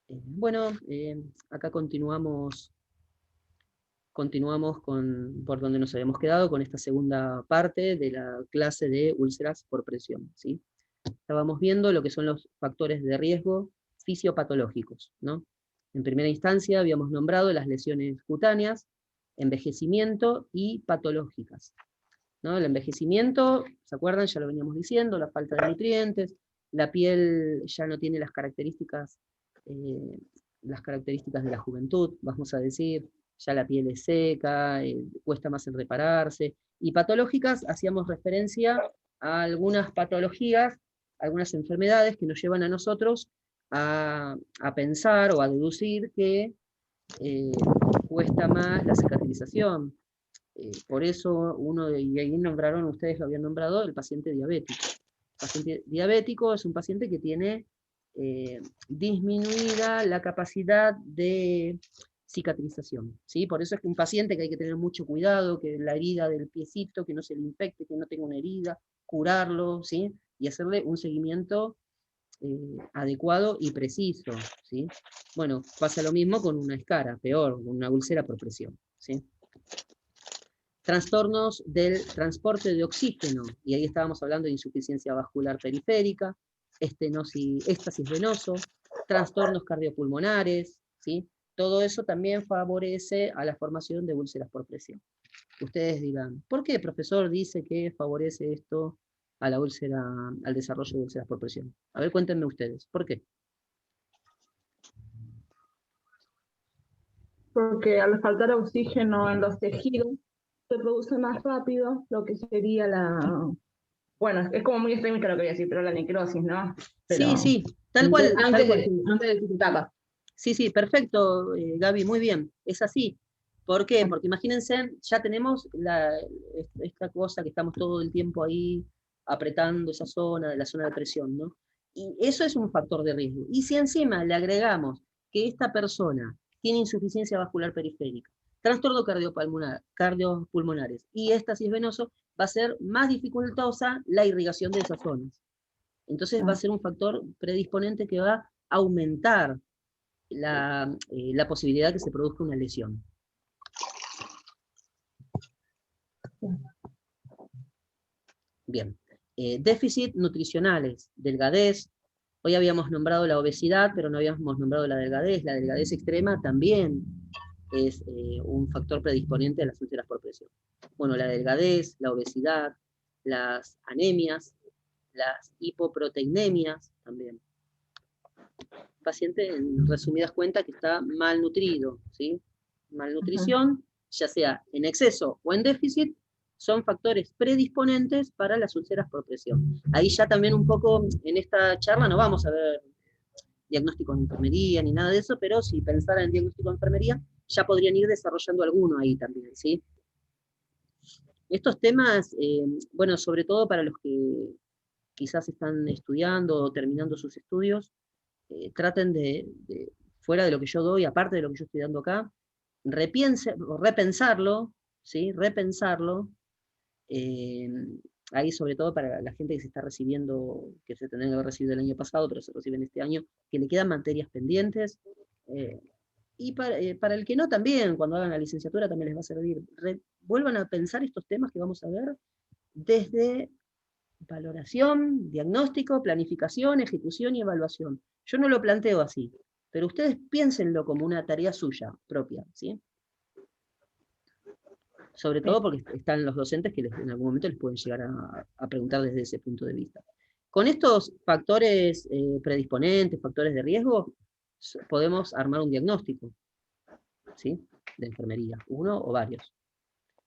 Bueno, acá continuamos por donde nos habíamos quedado, con esta segunda parte de la clase de úlceras por presión, ¿sí? Estábamos viendo lo que son los factores de riesgo fisiopatológicos, ¿no? En primera instancia habíamos nombrado las lesiones cutáneas, envejecimiento y patológicas, ¿no? El envejecimiento, ¿se acuerdan? Ya lo veníamos diciendo, la falta de nutrientes, la piel ya no tiene eh, las características de la juventud, vamos a decir, ya la piel es seca, cuesta más en repararse, y patológicas, hacíamos referencia a algunas patologías, algunas enfermedades que nos llevan a nosotros a pensar o a deducir que eh, cuesta más la cicatrización. Por eso y ahí nombraron, ustedes lo habían nombrado, el paciente diabético. El paciente diabético es un paciente que tiene disminuida la capacidad de cicatrización, ¿sí? Por eso es que un paciente que hay que tener mucho cuidado, que la herida del piecito, que no se le infecte, que no tenga una herida, curarlo, ¿sí? Y hacerle un seguimiento adecuado y preciso, ¿sí? Bueno, pasa lo mismo con una escara, peor, una úlcera por presión, ¿sí? Trastornos del transporte de oxígeno, y ahí estábamos hablando de insuficiencia vascular periférica, éstasis venoso, trastornos cardiopulmonares, ¿sí? Todo eso también favorece a la formación de úlceras por presión. Ustedes dirán, ¿por qué el profesor dice que favorece esto a la úlcera, al desarrollo de úlceras por presión? A ver, cuéntenme ustedes, ¿por qué? Porque al faltar oxígeno en los tejidos, se produce más rápido lo que sería bueno, es como muy extremista lo que voy a decir, pero la necrosis, ¿no? Sí, Pero sí, tal cual, tal cual. antes de su etapa. Sí, sí, perfecto, Gaby, muy bien, es así. ¿Por qué? Porque imagínense, ya tenemos esta cosa que estamos todo el tiempo ahí apretando esa zona, la zona de presión, ¿no? Y eso es un factor de riesgo. Y si encima le agregamos que esta persona tiene insuficiencia vascular periférica, trastorno cardiopulmonares y éstasis venoso, va a ser más dificultosa la irrigación de esas zonas. Entonces va a ser un factor predisponente que va a aumentar la posibilidad de que se produzca una lesión. Bien. Déficit nutricionales, delgadez. Hoy habíamos nombrado la obesidad, pero no habíamos nombrado la delgadez. La delgadez extrema también es un factor predisponente a las úlceras por presión. Bueno, la delgadez, la obesidad, las anemias, las hipoproteinemias también. Paciente, en resumidas cuentas, que está malnutrido, ¿sí? Malnutrición, ya sea en exceso o en déficit, son factores predisponentes para las úlceras por presión. Ahí ya también un poco, en esta charla no vamos a ver diagnóstico en enfermería ni nada de eso, pero si pensara en diagnóstico en enfermería, ya podrían ir desarrollando alguno ahí también, ¿sí? Estos temas, bueno, sobre todo para los que quizás están estudiando o terminando sus estudios, traten fuera de lo que yo doy, aparte de lo que yo estoy dando acá, repensarlo, ¿sí? Repensarlo, eh, ahí sobre todo para la gente que se está recibiendo, que se tendría que haber recibido el año pasado, pero se reciben este año, que le quedan materias pendientes, eh, y para el que no también, cuando hagan la licenciatura también les va a servir. Vuelvan a pensar estos temas que vamos a ver desde valoración, diagnóstico, planificación, ejecución y evaluación. Yo no lo planteo así, pero ustedes piénsenlo como una tarea suya propia, ¿sí? Sobre todo porque están los docentes que en algún momento les pueden llegar a preguntar desde ese punto de vista. Con estos factores predisponentes, factores de riesgo, podemos armar un diagnóstico, ¿sí? De enfermería, uno o varios.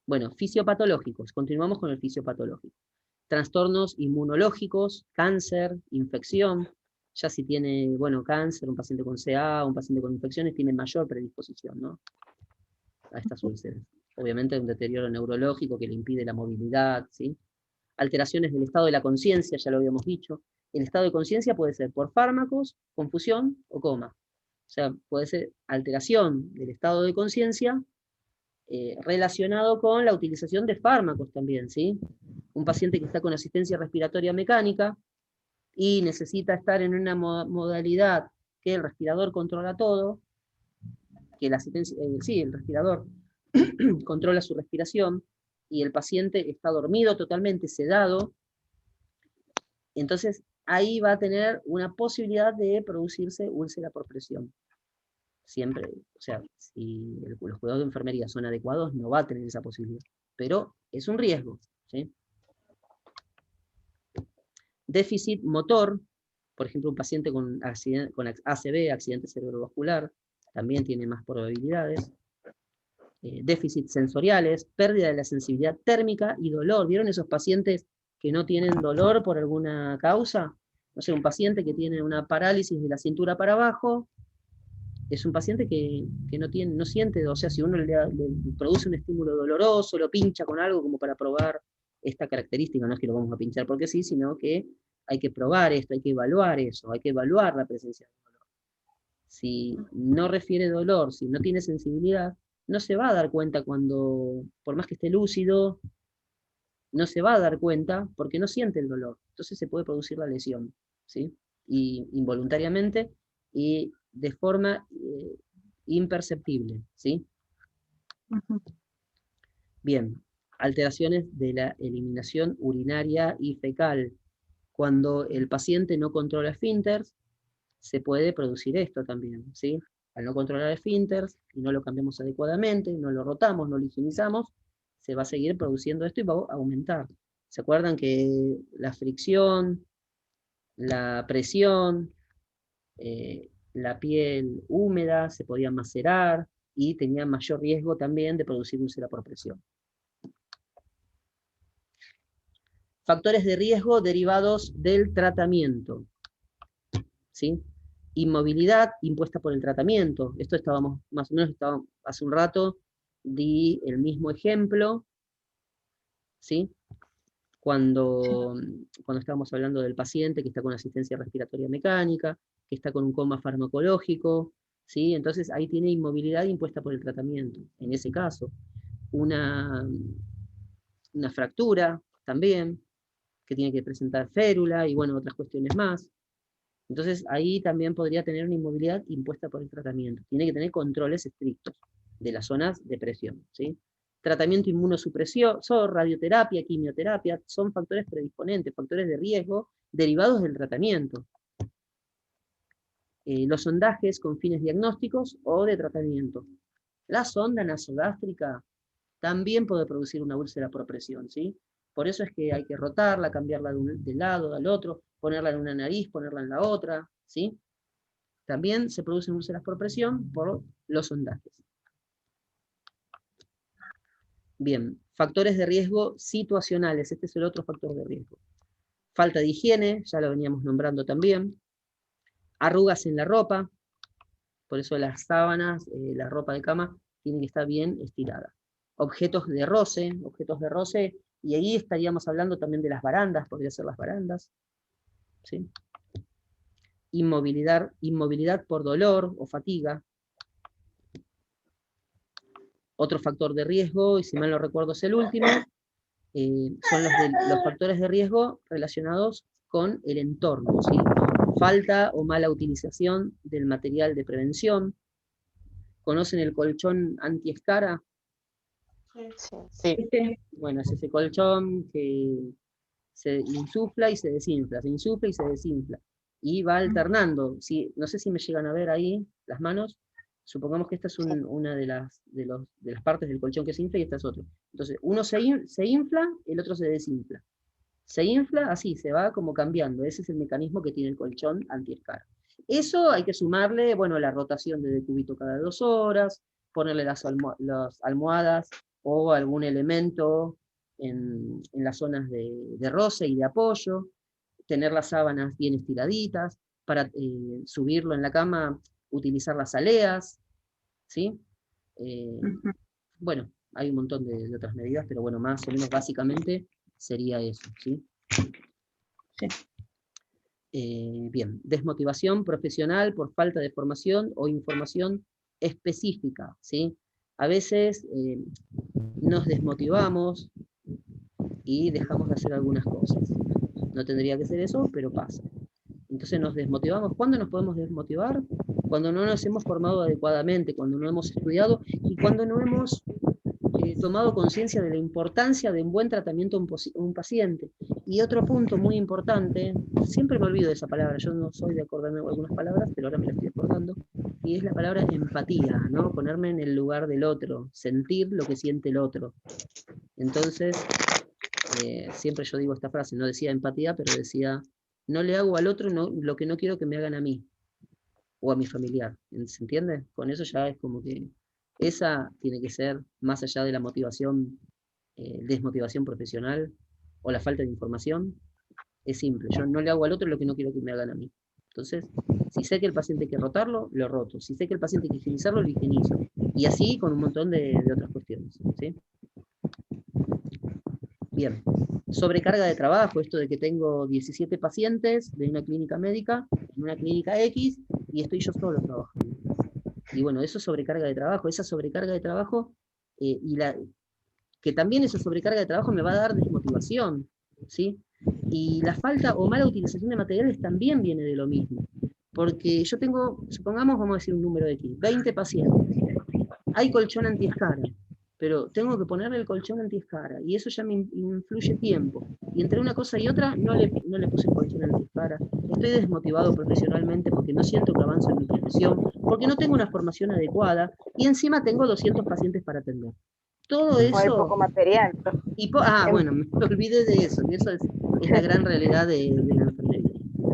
Bueno, fisiopatológicos, continuamos con el fisiopatológico. Trastornos inmunológicos, cáncer, infección, ya si tiene, bueno, cáncer, un paciente con CA, un paciente con infecciones, tiene mayor predisposición, ¿no? A estas úlceras. Obviamente hay un deterioro neurológico que le impide la movilidad, ¿sí? Alteraciones del estado de la conciencia, ya lo habíamos dicho. El estado de conciencia puede ser por fármacos, confusión o coma. O sea, puede ser alteración del estado de conciencia relacionado con la utilización de fármacos también, ¿sí? Un paciente que está con asistencia respiratoria mecánica y necesita estar en una modalidad que el respirador controla todo, que la asistencia, sí, el respirador controla su respiración, y el paciente está dormido totalmente, sedado, entonces ahí va a tener una posibilidad de producirse úlcera por presión. Siempre, o sea, si los cuidados de enfermería son adecuados, no va a tener esa posibilidad, pero es un riesgo, ¿sí? Déficit motor, por ejemplo, un paciente con ACV, accidente cerebrovascular, también tiene más probabilidades. Déficits sensoriales, pérdida de la sensibilidad térmica y dolor. ¿Vieron esos pacientes que no tienen dolor por alguna causa? No sé, un paciente que tiene una parálisis de la cintura para abajo, es un paciente que no siente, o sea, si uno le produce un estímulo doloroso, lo pincha con algo como para probar esta característica, no es que lo vamos a pinchar porque sí, sino que hay que probar esto, hay que evaluar eso, hay que evaluar la presencia de dolor. Si no refiere dolor, si no tiene sensibilidad, no se va a dar cuenta cuando, por más que esté lúcido, no se va a dar cuenta porque no siente el dolor. Entonces se puede producir la lesión, ¿sí? Y involuntariamente y de forma imperceptible, ¿sí? Ujú. Bien, alteraciones de la eliminación urinaria y fecal. Cuando el paciente no controla esfínteres, se puede producir esto también, ¿sí? Al no controlar esfínteres y no lo cambiamos adecuadamente, no lo rotamos, no lo higienizamos, se va a seguir produciendo esto y va a aumentar. ¿Se acuerdan que la fricción, la presión, la piel húmeda se podía macerar y tenía mayor riesgo también de producir úlcera por presión? Factores de riesgo derivados del tratamiento, ¿sí? Inmovilidad impuesta por el tratamiento. Esto estábamos, más o menos, hace un rato, di el mismo ejemplo, ¿sí? Cuando estábamos hablando del paciente que está con asistencia respiratoria mecánica, que está con un coma farmacológico, ¿sí? Entonces ahí tiene inmovilidad impuesta por el tratamiento. En ese caso, una fractura también, que tiene que presentar férula y bueno, otras cuestiones más. Entonces ahí también podría tener una inmovilidad impuesta por el tratamiento. Tiene que tener controles estrictos de las zonas de presión, ¿sí? Tratamiento inmunosupresor, radioterapia, quimioterapia, son factores predisponentes, factores de riesgo derivados del tratamiento. Los sondajes con fines diagnósticos o de tratamiento. La sonda nasogástrica también puede producir una úlcera por presión, ¿sí? Por eso es que hay que rotarla, cambiarla de lado al otro, ponerla en una nariz, ponerla en la otra, ¿sí? También se producen úlceras por presión por los sondajes. Bien, factores de riesgo situacionales, este es el otro factor de riesgo. Falta de higiene, ya lo veníamos nombrando también. Arrugas en la ropa, por eso las sábanas, la ropa de cama, tiene que estar bien estirada. Objetos de roce, y ahí estaríamos hablando también de las barandas, podría ser las barandas, ¿sí? Inmovilidad por dolor o fatiga. Otro factor de riesgo, y si mal no recuerdo es el último, son los factores de riesgo relacionados con el entorno, ¿sí? Falta o mala utilización del material de prevención. ¿Conocen el colchón antiescara? Sí. Bueno, es ese colchón que se insufla y se desinfla, se insufla y se desinfla. Y va alternando. Si, no sé si me llegan a ver ahí las manos. Supongamos que esta es una de las partes del colchón que se infla y esta es otra. Entonces, uno se infla, el otro se desinfla. Se infla, así, se va como cambiando. Ese es el mecanismo que tiene el colchón antiescara. Eso hay que sumarle, bueno, la rotación de decúbito cada 2 horas, ponerle las almohadas o algún elemento en las zonas de roce y de apoyo, tener las sábanas bien estiraditas, para subirlo en la cama, utilizar las aleas, ¿sí? Bueno, hay un montón de otras medidas, pero bueno, más o menos básicamente sería eso, ¿sí? Sí. Bien, desmotivación profesional por falta de formación o información específica, ¿sí? A veces nos desmotivamos y dejamos de hacer algunas cosas. No tendría que ser eso, pero pasa. Entonces nos desmotivamos. ¿Cuándo nos podemos desmotivar? Cuando no nos hemos formado adecuadamente, cuando no hemos estudiado y cuando no hemos tomado conciencia de la importancia de un buen tratamiento a un paciente. Y otro punto muy importante, siempre me olvido de esa palabra, yo no soy de acordarme de algunas palabras, pero ahora me la estoy acordando, y es la palabra empatía, ¿no? Ponerme en el lugar del otro, sentir lo que siente el otro. Entonces, siempre yo digo esta frase, no decía empatía, pero decía, no le hago al otro lo que no quiero que me hagan a mí, o a mi familiar, ¿se entiende? Con eso ya es como que esa tiene que ser, más allá de la motivación, desmotivación profesional, o la falta de información, es simple, yo no le hago al otro lo que no quiero que me hagan a mí. Entonces, si sé que el paciente hay que rotarlo, lo roto. Si sé que el paciente hay que higienizarlo, lo higienizo. Y así con un montón de otras cuestiones, ¿sí? Bien, sobrecarga de trabajo, esto de que tengo 17 pacientes de una clínica médica, en una clínica X, y estoy yo solo trabajando. Y bueno, eso es sobrecarga de trabajo, esa sobrecarga de trabajo, que también esa sobrecarga de trabajo me va a dar desmotivación, ¿sí? Y la falta o mala utilización de materiales también viene de lo mismo. Porque yo tengo, supongamos, vamos a decir un número de X, 20 pacientes. Hay colchón antiescara, pero tengo que ponerle el colchón antiescara, y eso ya me influye tiempo. Y entre una cosa y otra, no le puse el colchón antiescara. Estoy desmotivado profesionalmente porque no siento que avanzo en mi profesión, porque no tengo una formación adecuada, y encima tengo 200 pacientes para atender. Todo O hay eso... poco material. bueno, me olvidé de eso, y eso es la gran realidad de la enfermería,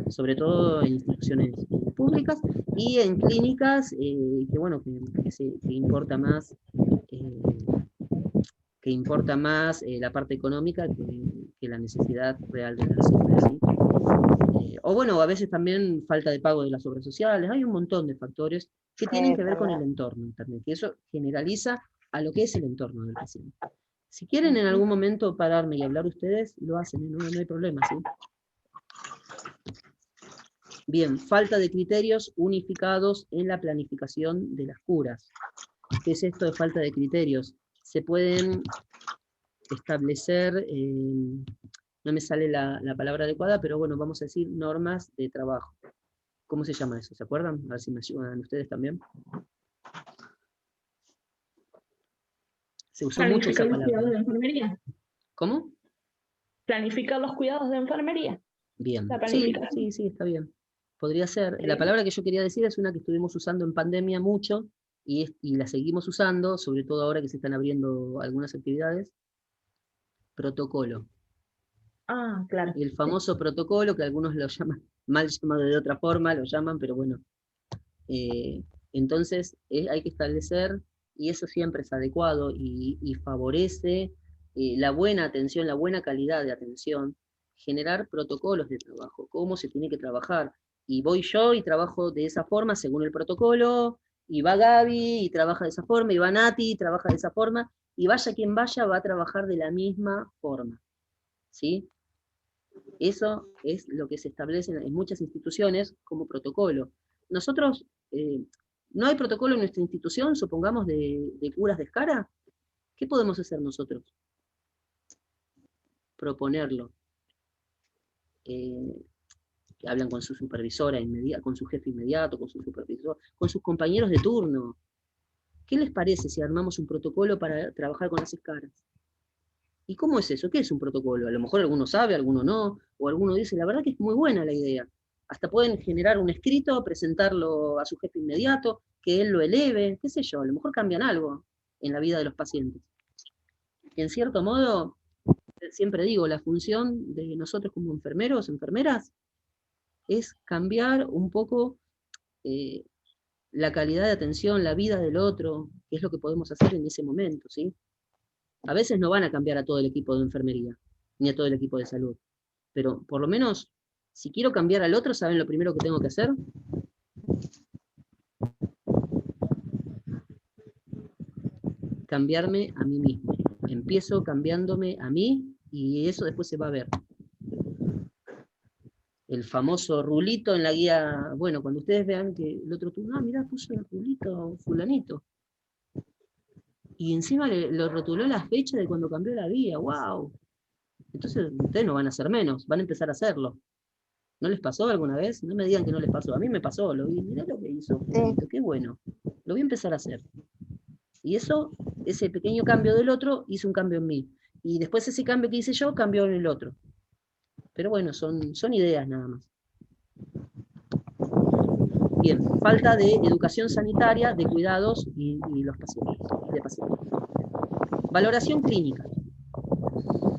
sobre todo en instituciones públicas y en clínicas, que bueno, que importa más, la parte económica que la necesidad real de la paciente, ¿sí? O bueno, a veces también falta de pago de las obras sociales, hay un montón de factores que tienen que ver con el entorno también, que eso generaliza a lo que es el entorno del paciente. Si quieren en algún momento pararme y hablar ustedes, lo hacen, no hay problema, ¿sí? Bien, falta de criterios unificados en la planificación de las curas. ¿Qué es esto de falta de criterios? Se pueden establecer, no me sale la palabra adecuada, pero bueno, vamos a decir normas de trabajo. ¿Cómo se llama eso? ¿Se acuerdan? A ver si me ayudan ustedes también. Se usó mucho esa Planificar los palabra. cuidados de enfermería. ¿Cómo? Planificar los cuidados de enfermería. Bien, La sí, planificación. sí, está bien. Podría ser. La palabra que yo quería decir es una que estuvimos usando en pandemia mucho y la seguimos usando, sobre todo ahora que se están abriendo algunas actividades. Protocolo. Ah, claro. El famoso protocolo, que algunos lo llaman, mal llamado de otra forma, lo llaman, pero bueno. Entonces hay que establecer, y eso siempre es adecuado y favorece la buena atención, la buena calidad de atención, generar protocolos de trabajo, cómo se tiene que trabajar. Y voy yo y trabajo de esa forma según el protocolo, y va Gaby y trabaja de esa forma, y va Nati y trabaja de esa forma, y vaya quien vaya va a trabajar de la misma forma, ¿sí? Eso es lo que se establece en muchas instituciones como protocolo. Nosotros, no hay protocolo en nuestra institución, supongamos, de curas de escara. ¿Qué podemos hacer nosotros? Proponerlo. Que hablan con su supervisora inmediata, con su jefe inmediato, con su supervisor, con sus compañeros de turno. ¿Qué les parece si armamos un protocolo para trabajar con las escaras? ¿Y cómo es eso? ¿Qué es un protocolo? A lo mejor alguno sabe, alguno no, o alguno dice, la verdad que es muy buena la idea. Hasta pueden generar un escrito, presentarlo a su jefe inmediato, que él lo eleve, qué sé yo, a lo mejor cambian algo en la vida de los pacientes. En cierto modo, siempre digo, la función de nosotros como enfermeros, enfermeras, es cambiar un poco la calidad de atención, la vida del otro, que es lo que podemos hacer en ese momento, ¿sí? A veces no van a cambiar a todo el equipo de enfermería, ni a todo el equipo de salud. Pero por lo menos, si quiero cambiar al otro, ¿saben lo primero que tengo que hacer? Cambiarme a mí mismo. Empiezo cambiándome a mí y eso después se va a ver. El famoso rulito en la guía, bueno, cuando ustedes vean que el otro turno, mirá, puso el rulito fulanito. Y encima lo rotuló la fecha de cuando cambió la guía, wow. Entonces ustedes no van a hacer menos, van a empezar a hacerlo. ¿No les pasó alguna vez? No me digan que no les pasó. A mí me pasó, lo vi, mirá lo que hizo, qué bueno. Lo voy a empezar a hacer. Y eso, ese pequeño cambio del otro, hizo un cambio en mí. Y después ese cambio que hice yo, cambió en el otro. Pero bueno, son ideas nada más. Bien, falta de educación sanitaria, de cuidados y los pacientes, de pacientes. Valoración clínica.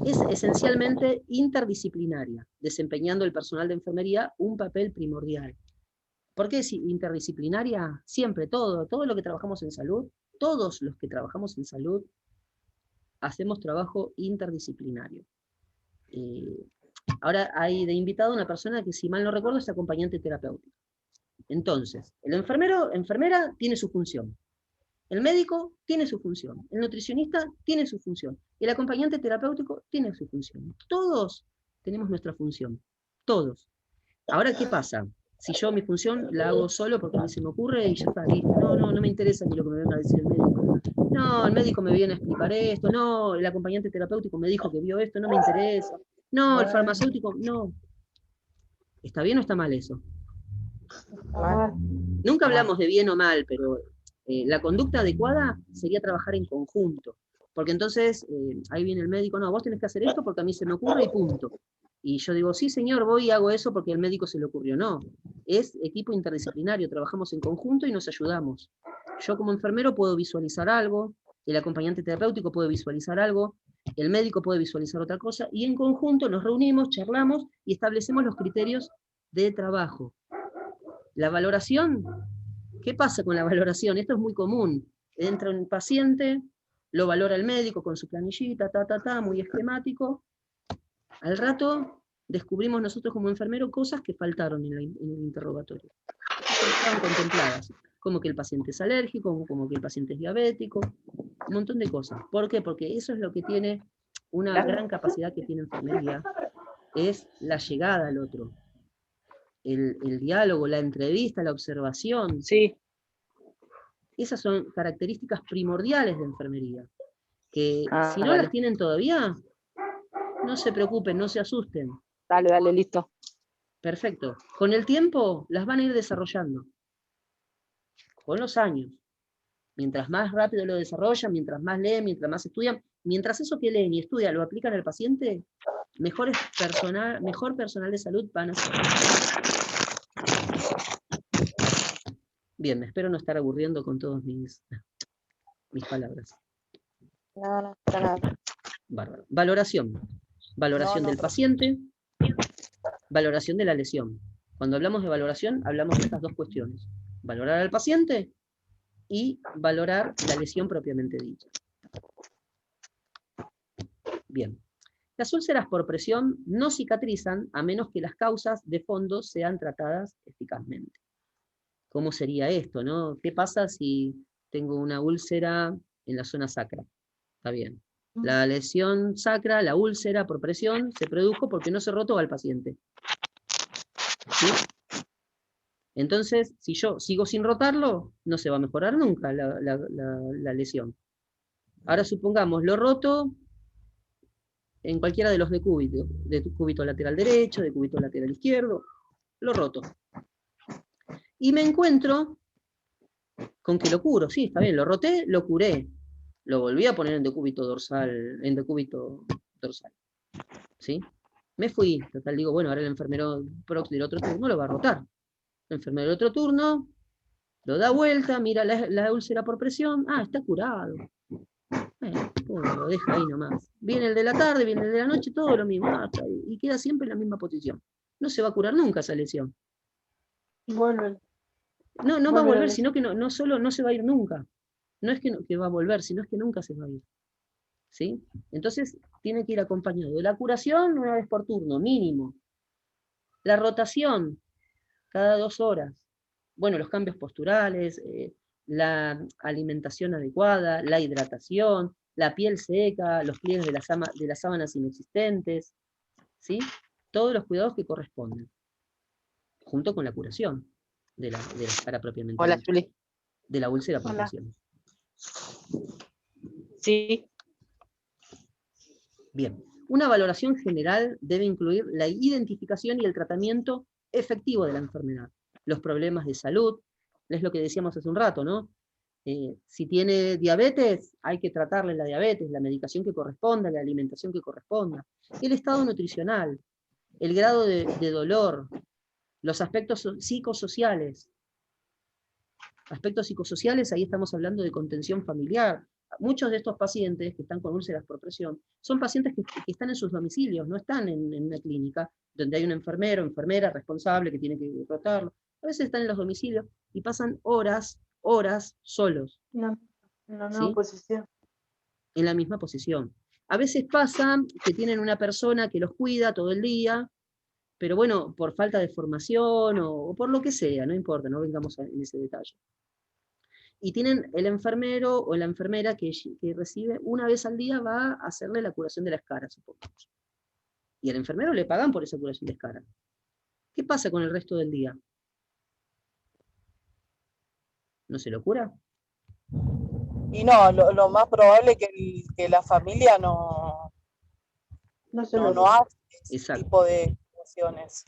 Es esencialmente interdisciplinaria, desempeñando el personal de enfermería un papel primordial. ¿Por qué es interdisciplinaria? Siempre, todo lo que trabajamos en salud, todos los que trabajamos en salud, hacemos trabajo interdisciplinario. Ahora hay de invitado una persona que, si mal no recuerdo, es acompañante terapéutica. Entonces, el enfermera tiene su función. El médico tiene su función, el nutricionista tiene su función, el acompañante terapéutico tiene su función. Todos tenemos nuestra función, todos. Ahora, ¿qué pasa? Si yo mi función la hago solo porque a mí se me ocurre y ya está, listo. No me interesa ni lo que me venga a decir el médico. No, el médico me viene a explicar esto, no, el acompañante terapéutico me dijo que vio esto, no me interesa. No, el farmacéutico, no. ¿Está bien o está mal eso? Nunca hablamos de bien o mal, pero la conducta adecuada sería trabajar en conjunto. Porque entonces, ahí viene el médico, no, vos tenés que hacer esto porque a mí se me ocurre y punto. Y yo digo, sí señor, voy y hago eso porque al médico se le ocurrió. No, es equipo interdisciplinario, trabajamos en conjunto y nos ayudamos. Yo como enfermero puedo visualizar algo, el acompañante terapéutico puede visualizar algo, el médico puede visualizar otra cosa, y en conjunto nos reunimos, charlamos y establecemos los criterios de trabajo. La valoración, ¿qué pasa con la valoración? Esto es muy común. Entra un paciente, lo valora el médico con su planillita, muy esquemático. Al rato descubrimos nosotros como enfermeros cosas que faltaron en el interrogatorio. Que estaban contempladas, como que el paciente es alérgico, como que el paciente es diabético, un montón de cosas. ¿Por qué? Porque eso es lo que tiene una gran capacidad que tiene enfermería, es la llegada al otro. El diálogo, la entrevista, la observación. Sí. Esas son características primordiales de enfermería, que si no dale. las tienen todavía, no se preocupen, no se asusten. Dale, listo. Perfecto. Con el tiempo las van a ir desarrollando. Con los años. Mientras más rápido lo desarrollan, mientras más leen, mientras más estudian, mientras eso que leen y estudian lo aplican al paciente, mejor personal de salud van a ser. Bien, espero no estar aburriendo con todas mis palabras. No, para nada. Bárbaro. Valoración. Valoración del paciente, valoración de la lesión. Cuando hablamos de valoración, hablamos de estas dos cuestiones. Valorar al paciente y valorar la lesión propiamente dicha. Bien. Las úlceras por presión no cicatrizan a menos que las causas de fondo sean tratadas eficazmente. ¿Cómo sería esto, no? ¿Qué pasa si tengo una úlcera en la zona sacra? Está bien. La lesión sacra, la úlcera por presión, se produjo porque no se rotó al paciente. ¿Sí? Entonces, si yo sigo sin rotarlo, no se va a mejorar nunca la lesión. Ahora supongamos, lo roto en cualquiera de los decúbitos, de cúbito lateral derecho, de cúbito lateral izquierdo, lo roto. Y me encuentro con que lo curo, sí, está bien, lo roté, lo curé. Lo volví a poner en decúbito dorsal, ¿sí? Me fui, total, digo, bueno, ahora el enfermero prox del otro turno lo va a rotar. El enfermero del otro turno lo da vuelta, mira la úlcera por presión, está curado. Lo deja ahí nomás. Viene el de la tarde, viene el de la noche, todo lo mismo, y queda siempre en la misma posición. No se va a curar nunca esa lesión. Vuelve. No va a volver, sino que no solo no se va a ir nunca. No es que va a volver, sino es que nunca se va a ir. ¿Sí? Entonces, tiene que ir acompañado de la curación una vez por turno, mínimo. La rotación, cada 2 horas. Bueno, los cambios posturales, la alimentación adecuada, la hidratación, la piel seca, los pliegues de las sábanas inexistentes, ¿sí? Todos los cuidados que corresponden, junto con la curación de la cara propiamente. Hola, Juli. De la úlcera por presión. Sí. Bien. Una valoración general debe incluir la identificación y el tratamiento efectivo de la enfermedad, los problemas de salud, es lo que decíamos hace un rato, ¿no? Si tiene diabetes, hay que tratarle la diabetes, la medicación que corresponda, la alimentación que corresponda, el estado nutricional, el grado de dolor, los aspectos psicosociales. Aspectos psicosociales, ahí estamos hablando de contención familiar. Muchos de estos pacientes que están con úlceras por presión son pacientes que están en sus domicilios, no están en una clínica donde hay un enfermero o enfermera responsable que tiene que rotarlo. A veces están en los domicilios y pasan horas solos. En la misma ¿sí? posición. En la misma posición. A veces pasa que tienen una persona que los cuida todo el día, pero bueno, por falta de formación o por lo que sea, no importa, no vengamos en ese detalle. Y tienen el enfermero o la enfermera que recibe una vez al día, va a hacerle la curación de la escara, supongamos. Y al enfermero le pagan por esa curación de escara. ¿Qué pasa con el resto del día? ¿No se lo cura? Y no, lo más probable es que la familia no hace ese Exacto. tipo de cuestiones.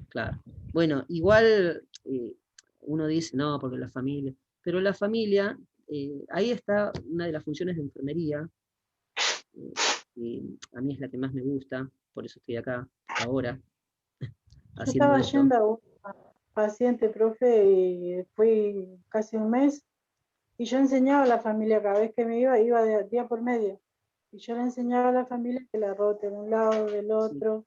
Claro. Bueno, igual uno dice, no, porque la familia. Pero la familia, ahí está una de las funciones de enfermería, a mí es la que más me gusta, por eso estoy acá ahora, Yo haciendo estaba esto. yendo a una paciente, profe, y fui casi un mes, y yo enseñaba a la familia, cada vez que me iba de día por medio, y yo le enseñaba a la familia que la rote de un lado, del otro,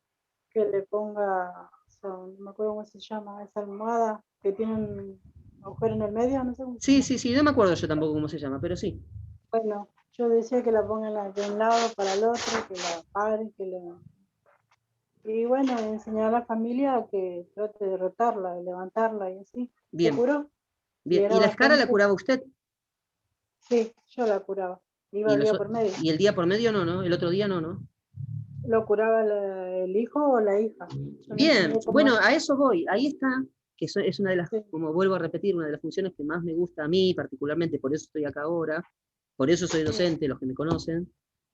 que le ponga, o sea, no me acuerdo cómo se llama, esa almohada que tiene un agujero en el medio, no sé cómo se llama. Sí, no me acuerdo yo tampoco cómo se llama, pero sí. Bueno, yo decía que la pongan de un lado para el otro, que la paren, y bueno, enseñar a la familia que trate de rotarla, de levantarla y así. Bien. ¿Se curó? Bien. era ¿Y la escara la bastante- curaba usted? Sí, yo la curaba. Iba ¿Y, día por medio. y el día por medio no? ¿El otro día no? ¿Lo curaba el hijo o la hija? Yo le Bien, enseñé cómo bueno, hacer. a eso voy. Ahí está, que es una de las, Sí. como vuelvo a repetir, una de las funciones que más me gusta a mí, particularmente, por eso estoy acá ahora, por eso soy docente, los que me conocen,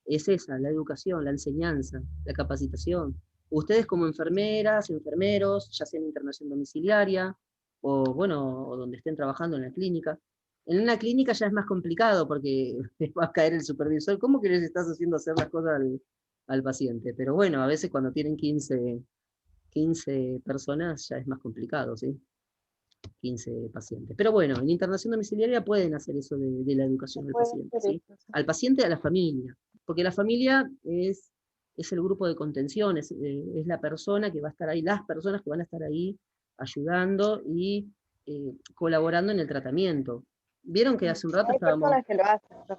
es esa, la educación, la enseñanza, la capacitación. Ustedes como enfermeras, enfermeros, ya sea en internación domiciliaria, o bueno, o donde estén trabajando en la clínica. En una clínica ya es más complicado porque les va a caer el supervisor. ¿Cómo que les estás haciendo hacer las cosas al paciente? Pero bueno, a veces cuando tienen 15 personas ya es más complicado, ¿sí? 15 pacientes. Pero bueno, en internación domiciliaria pueden hacer eso de la educación al Puede paciente, ser ¿sí? eso, sí. Al paciente y a la familia, porque la familia es el grupo de contención, es la persona que va a estar ahí, las personas que van a estar ahí ayudando y colaborando en el tratamiento. Vieron que hace un rato Hay estábamos... personas que lo hacen,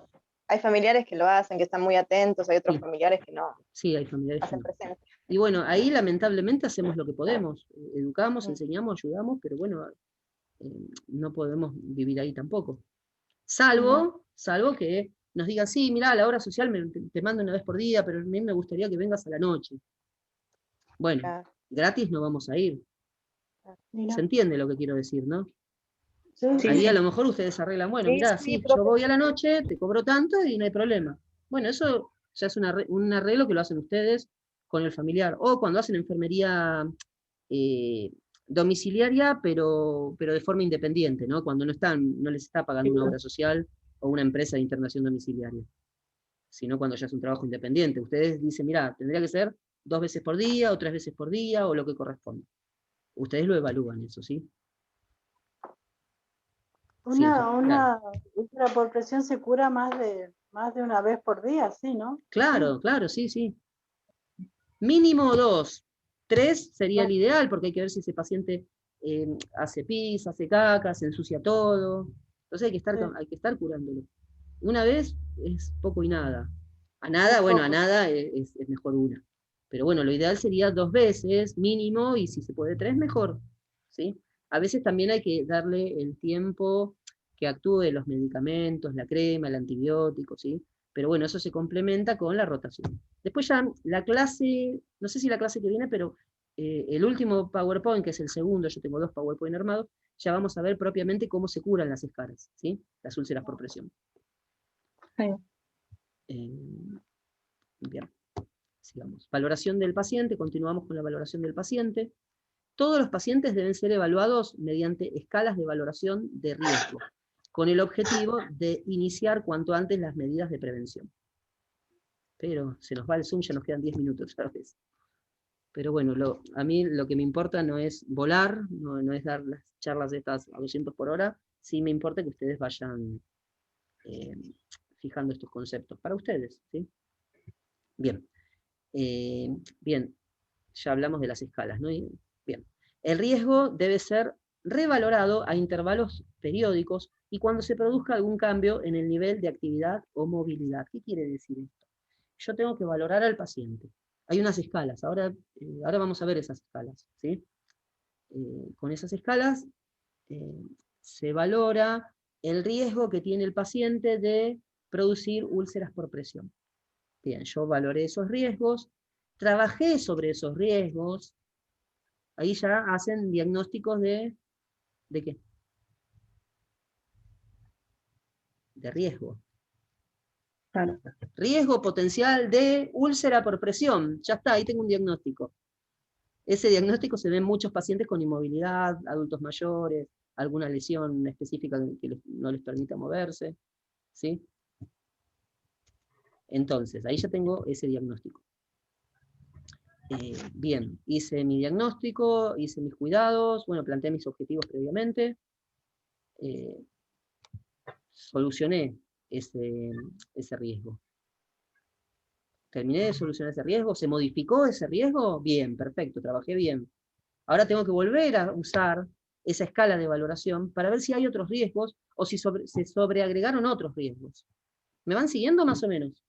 hay familiares que lo hacen, que están muy atentos, hay otros Sí. familiares que no Sí, hay familiares que hacen no. presencia. Y bueno, ahí lamentablemente hacemos lo que podemos, educamos, Mm. enseñamos, ayudamos, pero bueno, no podemos vivir ahí tampoco. Salvo que nos digan, sí, mirá, la obra social te mando una vez por día, pero a mí me gustaría que vengas a la noche. Bueno, Claro. gratis no vamos a ir. Mira. Se entiende lo que quiero decir, ¿no? Sí, Ahí a lo mejor ustedes arreglan, bueno, mirá, Sí, sí, yo profe. voy a la noche, te cobro tanto y no hay problema. Bueno, eso ya es un arreglo que lo hacen ustedes con el familiar. O cuando hacen enfermería domiciliaria, pero de forma independiente, ¿no? Cuando no les está pagando una obra social o una empresa de internación domiciliaria, sino cuando ya es un trabajo independiente. Ustedes dicen, mira, tendría que ser 2 veces por día o 3 veces por día o lo que corresponda. Ustedes lo evalúan eso, ¿sí? Sí, claro. Una úlcera por presión se cura más de una vez por día, ¿sí, no? Claro, sí. Mínimo 2. 3 sería el ideal, porque hay que ver si ese paciente hace pis, hace caca, se ensucia todo. Entonces hay que estar curándolo. Una vez es poco y nada. A nada, bueno, a nada es mejor una. Pero bueno, lo ideal sería 2 veces mínimo, y si se puede 3, mejor. ¿Sí? A veces también hay que darle el tiempo que actúe los medicamentos, la crema, el antibiótico, ¿sí? Pero bueno, eso se complementa con la rotación. Después ya la clase, no sé si la clase que viene, pero el último PowerPoint, que es el segundo, yo tengo 2 PowerPoint armados, ya vamos a ver propiamente cómo se curan las escaras, ¿sí? Las úlceras por presión. Sí. Bien. sigamos. Valoración del paciente, continuamos con la valoración del paciente. Todos los pacientes deben ser evaluados mediante escalas de valoración de riesgo, con el objetivo de iniciar cuanto antes las medidas de prevención. Pero se nos va el Zoom, ya nos quedan 10 minutos otra vez. Pero bueno, a mí lo que me importa no es volar, no es dar las charlas estas a 200 por hora, sí me importa que ustedes vayan fijando estos conceptos para ustedes, ¿sí? Bien. Bien, ya hablamos de las escalas, ¿no? Bien. El riesgo debe ser revalorado a intervalos periódicos y cuando se produzca algún cambio en el nivel de actividad o movilidad. ¿Qué quiere decir esto? Yo tengo que valorar al paciente. Hay unas escalas, ahora vamos a ver esas escalas, ¿sí? Con esas escalas se valora el riesgo que tiene el paciente de producir úlceras por presión. Bien, yo valoré esos riesgos, trabajé sobre esos riesgos, ahí ya hacen diagnósticos ¿de qué? De riesgo. Claro. Riesgo potencial de úlcera por presión, ya está, ahí tengo un diagnóstico. Ese diagnóstico se ve en muchos pacientes con inmovilidad, adultos mayores, alguna lesión específica que no les permita moverse, ¿sí? Entonces, ahí ya tengo ese diagnóstico. Bien, hice mi diagnóstico, hice mis cuidados, bueno, planteé mis objetivos previamente, solucioné ese riesgo. Terminé de solucionar ese riesgo, ¿se modificó ese riesgo? Bien, perfecto, trabajé bien. Ahora tengo que volver a usar esa escala de valoración para ver si hay otros riesgos o si se sobreagregaron otros riesgos. ¿Me van siguiendo más o menos?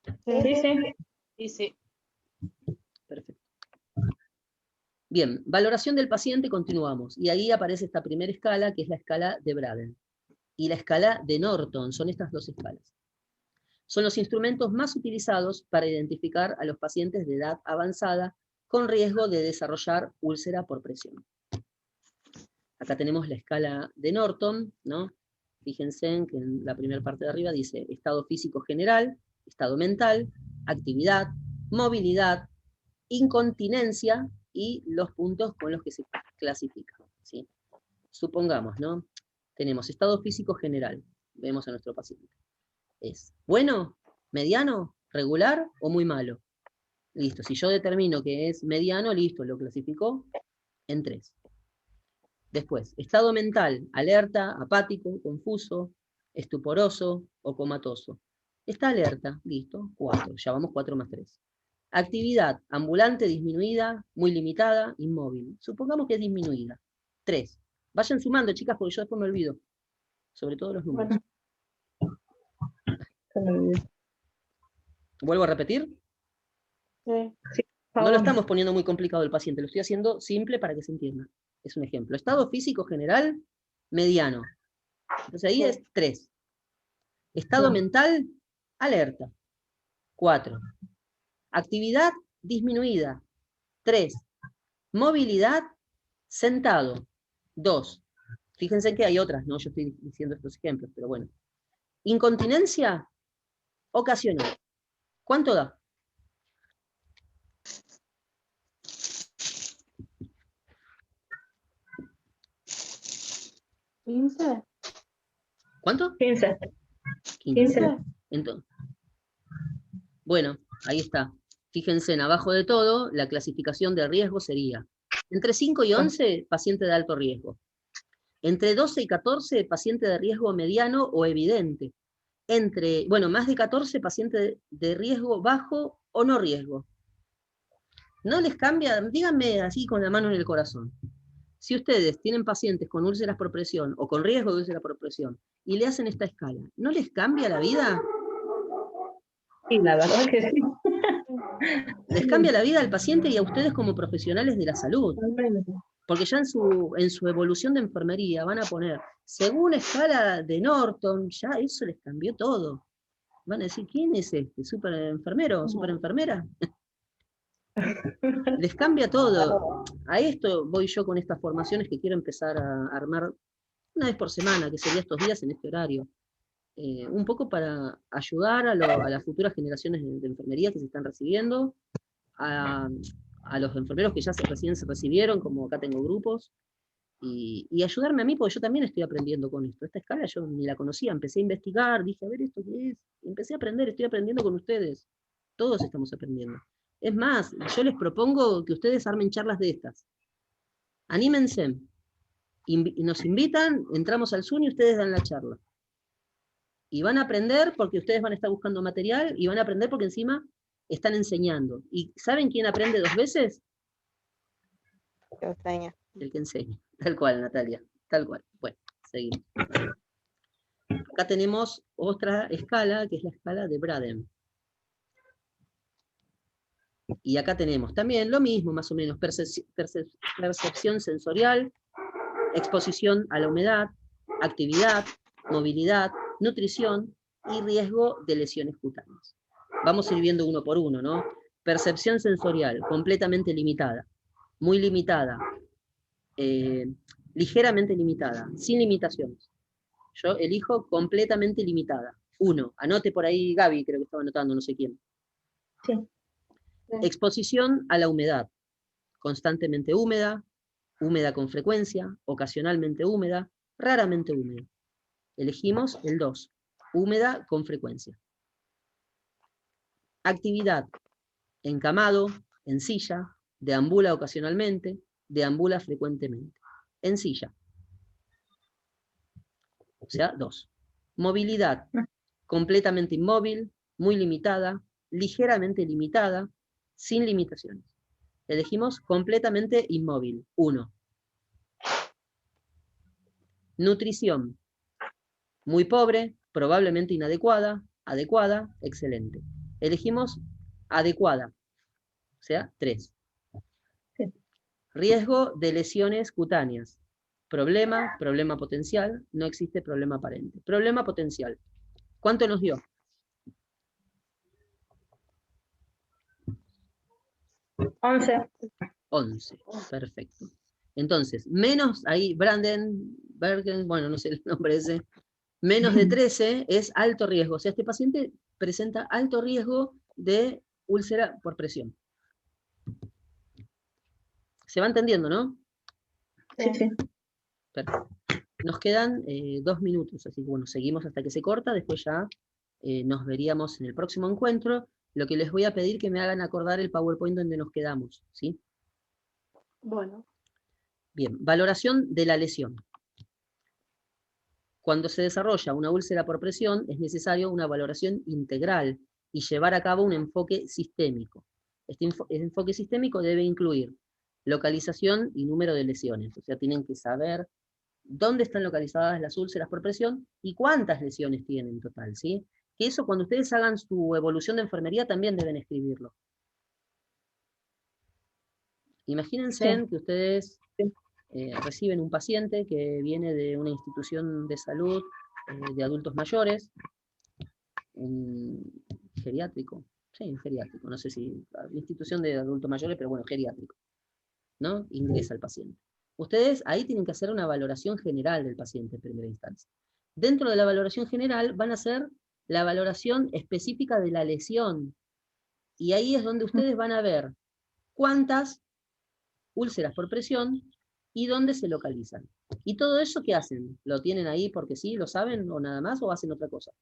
Sí, sí. Sí, sí. Perfecto. Bien, valoración del paciente, continuamos. Y ahí aparece esta primera escala, que es la escala de Braden. Y la escala de Norton, son estas dos escalas. Son los instrumentos más utilizados para identificar a los pacientes de edad avanzada con riesgo de desarrollar úlcera por presión. Acá tenemos la escala de Norton, ¿no? Fíjense en que en la primera parte de arriba dice estado físico general, estado mental, actividad, movilidad, incontinencia y los puntos con los que se clasifica, ¿sí? Supongamos, ¿no? Tenemos estado físico general, vemos a nuestro paciente. ¿Es bueno, mediano, regular o muy malo? Listo, si yo determino que es mediano, listo, lo clasificó en 3. Después, estado mental, alerta, apático, confuso, estuporoso o comatoso. Está alerta, listo, 4, ya vamos 4 más 3. Actividad, ambulante, disminuida, muy limitada, inmóvil. Supongamos que es disminuida, 3. Vayan sumando, chicas, porque yo después me olvido. Sobre todo los números. ¿Vuelvo a repetir? Sí. No lo estamos poniendo muy complicado el paciente, lo estoy haciendo simple para que se entienda. Es un ejemplo. Estado físico general, mediano. Entonces ahí es 3. Estado mental, alerta, 4. Actividad disminuida, 3. Movilidad, sentado, 2. Fíjense que hay otras, ¿no? Yo estoy diciendo estos ejemplos, pero bueno. Incontinencia, ocasional. ¿Cuánto da? ¿15? ¿Cuánto? 15. 15. Entonces, bueno, ahí está. Fíjense, en abajo de todo, la clasificación de riesgo sería entre 5 y 11, paciente de alto riesgo. Entre 12 y 14, paciente de riesgo mediano o evidente. Más de 14, paciente de riesgo bajo o no riesgo. ¿No les cambia? Díganme así con la mano en el corazón. Si ustedes tienen pacientes con úlceras por presión o con riesgo de úlcera por presión y le hacen esta escala, ¿no les cambia la vida? Sí, la verdad que sí. Les cambia la vida al paciente y a ustedes como profesionales de la salud. Porque ya en su evolución de enfermería van a poner, según escala de Norton, ya eso les cambió todo. Van a decir, ¿quién es este? ¿Súper enfermero? ¿Súper enfermera? Les cambia todo. A esto voy yo con estas formaciones que quiero empezar a armar una vez por semana, que sería estos días en este horario. un poco para ayudar a las futuras generaciones de enfermería que se están recibiendo, a los enfermeros que ya recién se recibieron, como acá tengo grupos, y ayudarme a mí, porque yo también estoy aprendiendo con esto. Esta escala yo ni la conocía, empecé a investigar, dije, a ver, ¿esto qué es? Y empecé a aprender, estoy aprendiendo con ustedes. Todos estamos aprendiendo. Es más, yo les propongo que ustedes armen charlas de estas. Anímense. Nos invitan, entramos al Zoom y ustedes dan la charla. Y van a aprender porque ustedes van a estar buscando material, y van a aprender porque encima están enseñando. ¿Y saben quién aprende 2 veces? Qué extraña. El que enseña. Tal cual, Natalia. Tal cual. Bueno, seguimos. Acá tenemos otra escala, que es la escala de Braden. Y acá tenemos también lo mismo, más o menos, percepción sensorial, exposición a la humedad, actividad, movilidad, nutrición y riesgo de lesiones cutáneas. Vamos a ir viendo uno por uno, ¿no? Percepción sensorial, completamente limitada, muy limitada, ligeramente limitada, sin limitaciones. Yo elijo completamente limitada. 1. Anote por ahí, Gaby, creo que estaba anotando, no sé quién. Sí. Exposición a la humedad, constantemente húmeda, húmeda con frecuencia, ocasionalmente húmeda, raramente húmeda. Elegimos el 2, húmeda con frecuencia. Actividad, encamado, en silla, deambula ocasionalmente, deambula frecuentemente. En silla. O sea, 2. Movilidad, completamente inmóvil, muy limitada, ligeramente limitada, sin limitaciones. Elegimos completamente inmóvil, 1. Nutrición, muy pobre, probablemente inadecuada, adecuada, excelente. Elegimos adecuada, o sea, 3. Sí. Riesgo de lesiones cutáneas. Problema, problema potencial, no existe problema aparente. Problema potencial. ¿Cuánto nos dio? 11. 11, perfecto. Entonces, menos, ahí Bergen, bueno, no sé el nombre ese, menos de 13 es alto riesgo. O sea, este paciente presenta alto riesgo de úlcera por presión. ¿Se va entendiendo, no? Sí, sí. Perfecto. Nos quedan 2 minutos, así que bueno, seguimos hasta que se corta, después ya nos veríamos en el próximo encuentro. Lo que les voy a pedir que me hagan acordar el PowerPoint donde nos quedamos, ¿sí? Bueno, Bien, valoración de la lesión. Cuando se desarrolla una úlcera por presión, es necesario una valoración integral y llevar a cabo un enfoque sistémico. Este enfoque sistémico debe incluir localización y número de lesiones, o sea, tienen que saber dónde están localizadas las úlceras por presión y cuántas lesiones tienen en total, ¿sí? Que eso cuando ustedes hagan su evolución de enfermería también deben escribirlo. Imagínense que ustedes reciben un paciente que viene de una institución de salud de adultos mayores, un geriátrico, sí, un geriátrico, no sé si, institución de adultos mayores, pero bueno, geriátrico, ¿no? Ingresa el paciente. Ustedes ahí tienen que hacer una valoración general del paciente en primera instancia. Dentro de la valoración general van a hacer la valoración específica de la lesión, y ahí es donde ustedes van a ver cuántas úlceras por presión y dónde se localizan. ¿Y todo eso qué hacen? ¿Lo tienen ahí porque sí, lo saben o nada más, o hacen otra cosa?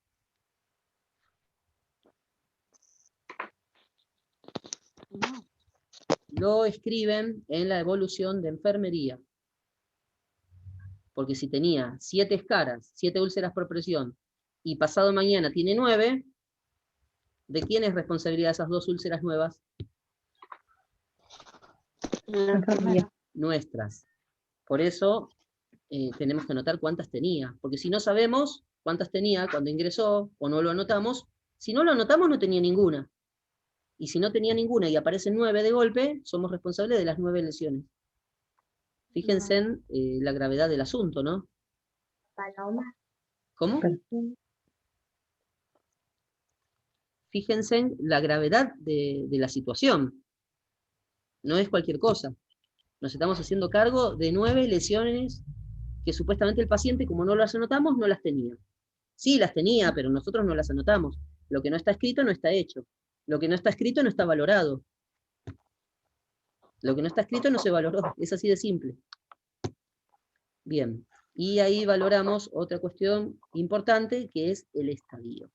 Lo escriben en la evolución de enfermería. Porque si tenía 7 escaras, 7 úlceras por presión, y pasado mañana tiene 9, ¿de quién es responsabilidad esas 2 úlceras nuevas? Nuestras. Por eso tenemos que anotar cuántas tenía, porque si no sabemos cuántas tenía cuando ingresó, o no lo anotamos, si no lo anotamos no tenía ninguna. Y si no tenía ninguna y aparecen 9 de golpe, somos responsables de las 9 lesiones. Fíjense en la gravedad del asunto, ¿no? ¿Cómo? Fíjense en la gravedad de la situación. No es cualquier cosa. Nos estamos haciendo cargo de 9 lesiones que supuestamente el paciente, como no las anotamos, no las tenía. Sí, las tenía, pero nosotros no las anotamos. Lo que no está escrito no está hecho. Lo que no está escrito no está valorado. Lo que no está escrito no se valoró. Es así de simple. Bien. Y ahí valoramos otra cuestión importante, que es el estadio.